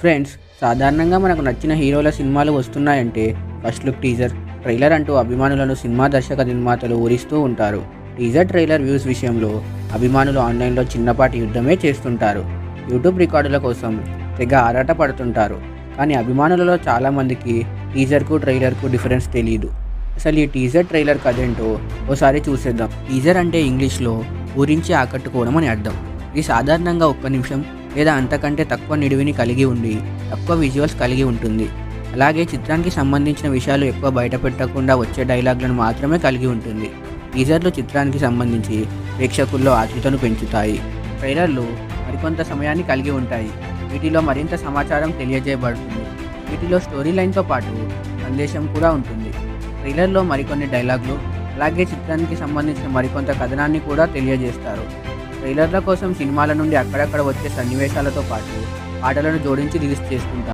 Friends, సాధారణంగా మనకు నచ్చిన హీరోల సినిమాలు వస్తున్నాయంటే ఫస్ట్ లుక్ టీజర్, ట్రైలర్ అంటూ అభిమానులను సినిమా దర్శక నిర్మాతలు ఊరిస్తూ ఉంటారు. టీజర్, ట్రైలర్ వ్యూస్ విషయంలో అభిమానులు ఆన్లైన్లో చిన్నపాటి యుద్ధమే చేస్తుంటారు. యూట్యూబ్ రికార్డుల కోసం తెగ ఆరాట పడుతుంటారు. కానీ అభిమానులలో చాలామందికి టీజర్కు, ట్రైలర్కు డిఫరెన్స్ తెలియదు. అసలు ఈ టీజర్, ట్రైలర్ కథేంటో ఓసారి చూసేద్దాం. టీజర్ అంటే ఇంగ్లీష్లో ఊరించి ఆకట్టుకోవడం అని అర్థం. ఇది సాధారణంగా 1 నిమిషం లేదా అంతకంటే తక్కువ నిడివిని కలిగి ఉండి తక్కువ విజువల్స్ కలిగి ఉంటుంది. అలాగే చిత్రానికి సంబంధించిన విషయాలు ఎక్కువ బయట పెట్టకుండా వచ్చే డైలాగ్లను మాత్రమే కలిగి ఉంటుంది. టీజర్లు చిత్రానికి సంబంధించి ప్రేక్షకుల్లో ఆతృతను పెంచుతాయి. ట్రైలర్లు మరికొంత సమయాన్ని కలిగి ఉంటాయి. వీటిలో మరింత సమాచారం తెలియజేయబడుతుంది. వీటిలో స్టోరీ లైన్తో పాటు సందేశం కూడా ఉంటుంది. ట్రైలర్లో మరికొన్ని డైలాగులు, అలాగే చిత్రానికి సంబంధించిన మరికొంత కథనాన్ని కూడా తెలియజేస్తారు. ట్రైలర్ల కోసం సినిమాల నుండి అక్కడక్కడ వచ్చే సన్నివేశాలతో పాటు పాటలను జోడించి రిలీజ్ చేసుకుంటారు.